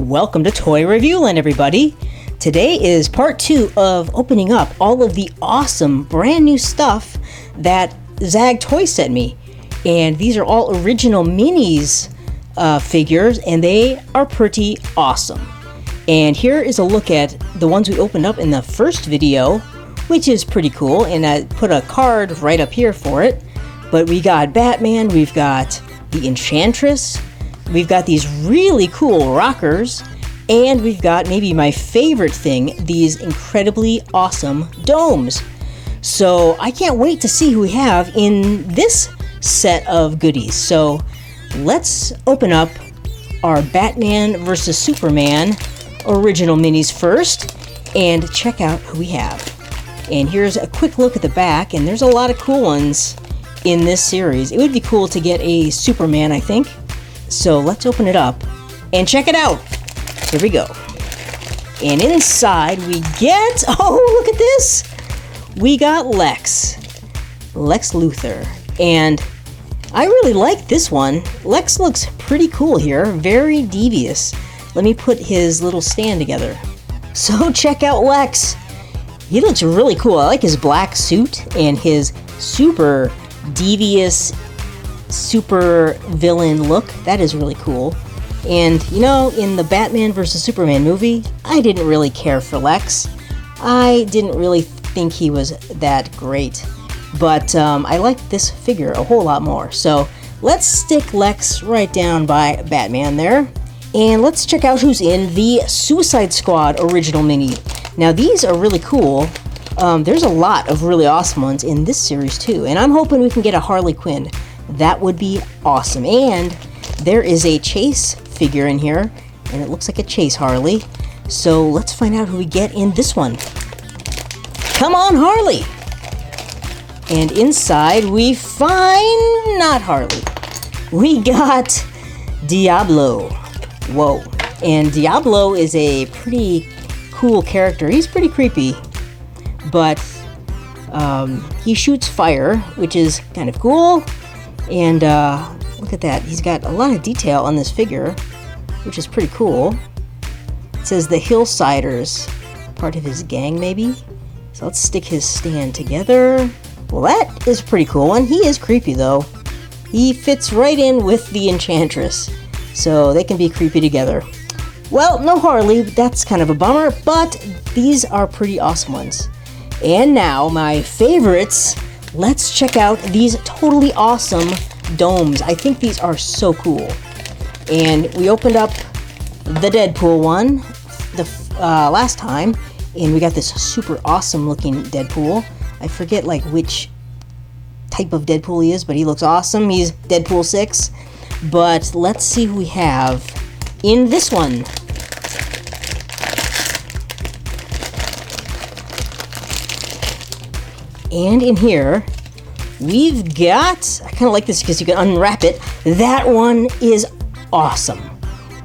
Welcome to Toy Review Land, everybody. Today is part 2 of opening up all of the awesome brand new stuff that Zag Toys sent me. And these are all original minis figures, and they are pretty awesome. And here is a look at the ones we opened up in the first video, which is pretty cool. And I put a card right up here for it. But we got Batman, we've got the Enchantress, we've got these really cool Rockerz, and we've got maybe my favorite thing, these incredibly awesome domes. So I can't wait to see who we have in this set of goodies. So let's open up our Batman vs. Superman original minis first and check out who we have. And here's a quick look at the back, and there's a lot of cool ones in this series. It would be cool to get a Superman, I think. So let's open it up and check it out. Here we go. And inside we get, oh, look at this. We got Lex Luthor. And I really like this one. Lex looks pretty cool here, very devious. Let me put his little stand together. So check out Lex. He looks really cool. I like his black suit and his super devious super villain look. That is really cool. And you know, in the Batman vs. Superman movie, I didn't really care for Lex. I didn't really think he was that great. But I like this figure a whole lot more. So let's stick Lex right down by Batman there. And let's check out who's in the Suicide Squad original mini. Now these are really cool. There's a lot of really awesome ones in this series too. And I'm hoping we can get a Harley Quinn. That would be awesome. And there is a Chase figure in here, and it looks like a Chase Harley. So let's find out who we get in this one. Come on, Harley! And inside we find not Harley. We got Diablo. Whoa. And Diablo is a pretty cool character. He's pretty creepy, but he shoots fire, which is kind of cool. And look at that. He's got a lot of detail on this figure, which is pretty cool. It says the Hillsiders, part of his gang maybe. So let's stick his stand together. Well, that is a pretty cool one. He is creepy though. He fits right in with the Enchantress, so they can be creepy together. Well, no Harley, that's kind of a bummer, but these are pretty awesome ones. And now, my favorites. Let's check out these totally awesome domes. I think these are so cool. And we opened up the Deadpool one the last time, and we got this super awesome looking Deadpool. I forget like which type of Deadpool he is, but he looks awesome. He's Deadpool 6. But let's see who we have in this one. And in here, we've got, I kind of like this because you can unwrap it. That one is awesome.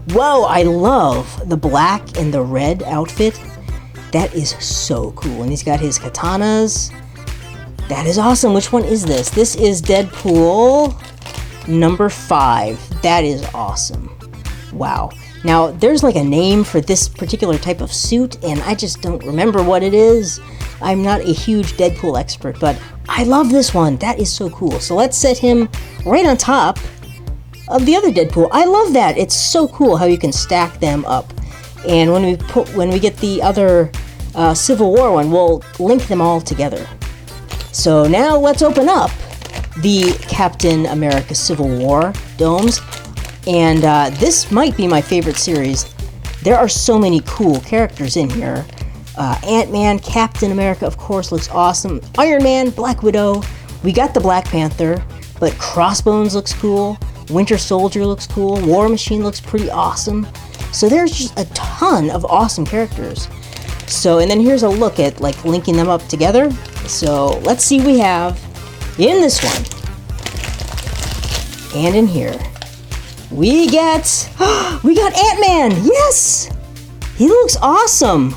Whoa, I love the black and the red outfit. That is so cool. And he's got his katanas. That is awesome. Which one is this? This is Deadpool number 5. That is awesome. Wow. Now, there's like a name for this particular type of suit, and I just don't remember what it is. I'm not a huge Deadpool expert, but I love this one. That is so cool. So let's set him right on top of the other Deadpool. I love that. It's so cool how you can stack them up. And when we get the other Civil War one, we'll link them all together. So now let's open up the Captain America Civil War domes. And this might be my favorite series. There are so many cool characters in here. Ant-Man, Captain America, of course, looks awesome. Iron Man, Black Widow. We got the Black Panther, but Crossbones looks cool. Winter Soldier looks cool. War Machine looks pretty awesome. So there's just a ton of awesome characters. So, and then here's a look at like linking them up together. So let's see what we have in this one. And in here, we got Ant-Man. Yes, he looks awesome.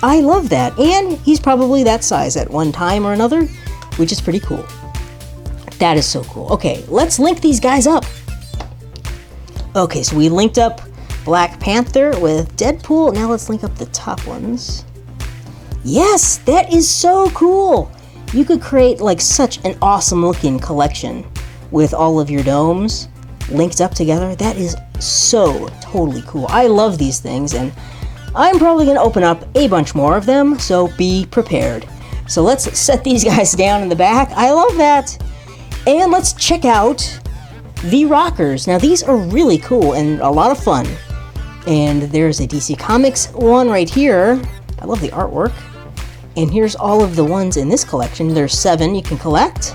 I love that. And he's probably that size at one time or another, which is pretty cool. That is so cool. Okay, let's link these guys up. Okay, so we linked up Black Panther with Deadpool. Now let's link up the top ones. Yes, that is so cool. You could create like such an awesome looking collection with all of your domes linked up together. That is so totally cool. I love these things, and I'm probably going to open up a bunch more of them, so be prepared. So let's set these guys down in the back. I love that. And let's check out the Rockerz. Now these are really cool and a lot of fun. And there's a DC Comics one right here. I love the artwork. And here's all of the ones in this collection. There's 7 you can collect.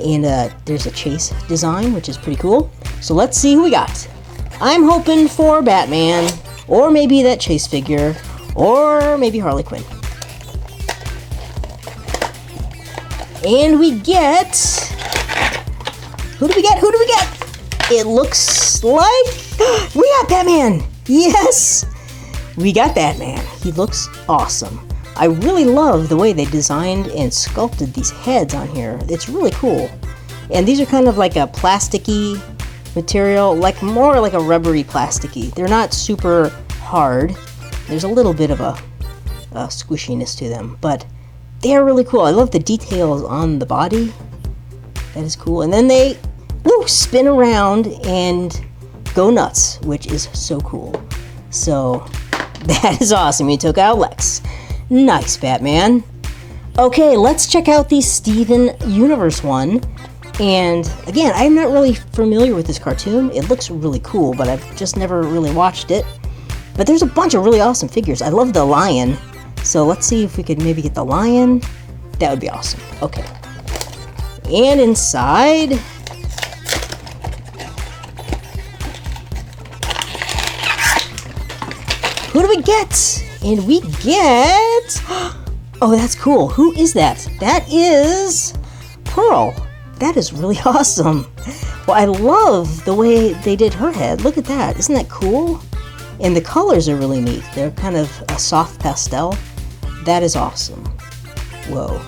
And there's a chase design, which is pretty cool. So let's see who we got. I'm hoping for Batman, or maybe that chase figure, or maybe Harley Quinn. And we get... Who do we get? Who do we get? It looks like... We got Batman! Yes! We got Batman. He looks awesome. I really love the way they designed and sculpted these heads on here. It's really cool. And these are kind of like a plasticky material, like more like a rubbery plasticky. They're not super hard. There's a little bit of a squishiness to them, but they're really cool. I love the details on the body. That is cool. And then they spin around and go nuts, which is so cool. So that is awesome. You took out Lex. Nice, Batman. Okay, let's check out the Steven Universe one. And again, I'm not really familiar with this cartoon. It looks really cool, but I've just never really watched it. But there's a bunch of really awesome figures. I love the lion. So let's see if we could maybe get the lion. That would be awesome. Okay. And inside... Who do we get? And we get... Oh, that's cool. Who is that? That is Pearl. That is really awesome. Well, I love the way they did her head. Look at that. Isn't that cool? And the colors are really neat. They're kind of a soft pastel. That is awesome. Whoa.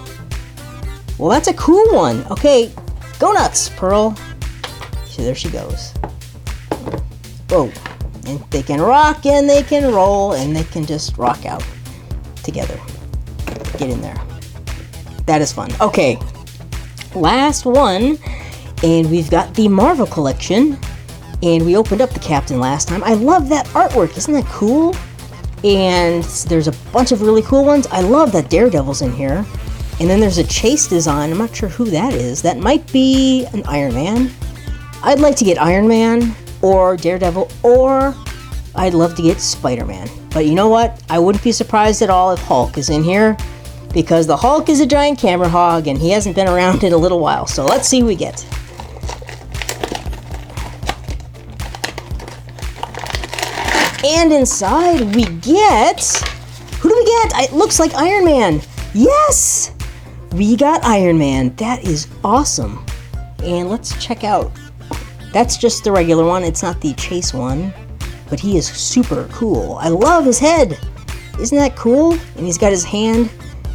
Well, that's a cool one. Okay, go nuts, Pearl. So there she goes. Whoa. And they can rock and they can roll and they can just rock out together. Get in there. That is fun. Okay, last one. And we've got the Marvel collection. And we opened up the Captain last time. I love that artwork. Isn't that cool? And there's a bunch of really cool ones. I love that Daredevil's in here. And then there's a chase design. I'm not sure who that is. That might be an Iron Man. I'd like to get Iron Man or Daredevil, or I'd love to get Spiderman. But you know what? I wouldn't be surprised at all if Hulk is in here, because the Hulk is a giant camera hog and he hasn't been around in a little while. So let's see who we get. And inside we get... Who do we get? It looks like Iron Man. Yes! We got Iron Man. That is awesome. And let's check out... That's just the regular one. It's not the chase one. But he is super cool. I love his head. Isn't that cool? And he's got his hand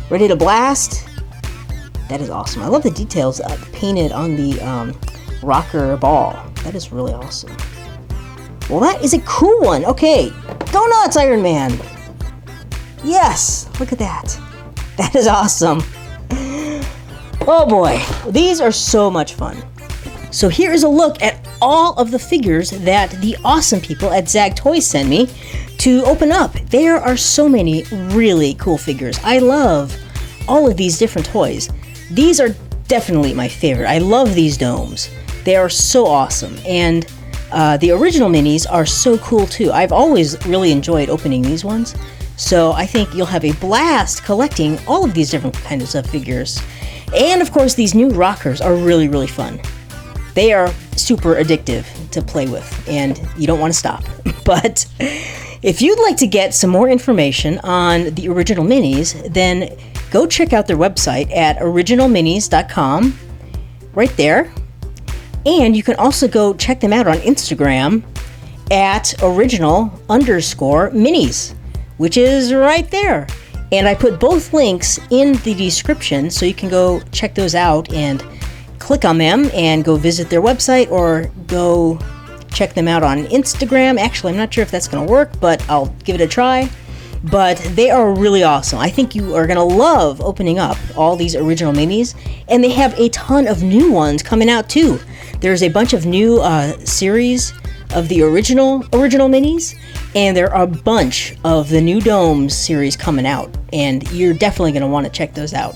ready to blast. That is awesome. I love the details painted on the rocker ball. That is really awesome. Well, that is a cool one. Okay, go nuts, Iron Man. Yes, look at that. That is awesome. Oh boy, these are so much fun. So here is a look at all of the figures that the awesome people at Zag Toys sent me to open up. There are so many really cool figures. I love all of these different toys. These are definitely my favorite. I love these domes. They are so awesome. And the original minis are so cool too. I've always really enjoyed opening these ones. So I think you'll have a blast collecting all of these different kinds of figures. And of course, these new Rockerz are really, really fun. They are super addictive to play with, and you don't want to stop. But if you'd like to get some more information on the original minis, then go check out their website at originalminis.com, right there. And you can also go check them out on Instagram at original_minis, which is right there. And I put both links in the description, so you can go check those out and click on them and go visit their website, or go check them out on Instagram. Actually, I'm not sure if that's going to work, but I'll give it a try. But they are really awesome. I think you are going to love opening up all these original minis. And they have a ton of new ones coming out too. There's a bunch of new series of the original minis. And there are a bunch of the new Domez series coming out. And you're definitely going to want to check those out.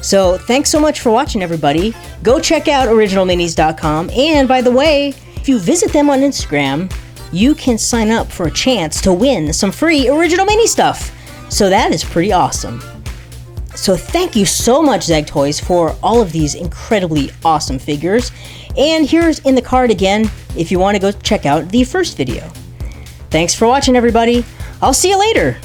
So thanks so much for watching, everybody. Go check out originalminis.com. And by the way, if you visit them on Instagram, you can sign up for a chance to win some free original mini stuff. So that is pretty awesome. So thank you so much, Zag Toys, for all of these incredibly awesome figures. And here's in the card again, if you want to go check out the first video. Thanks for watching, everybody. I'll see you later.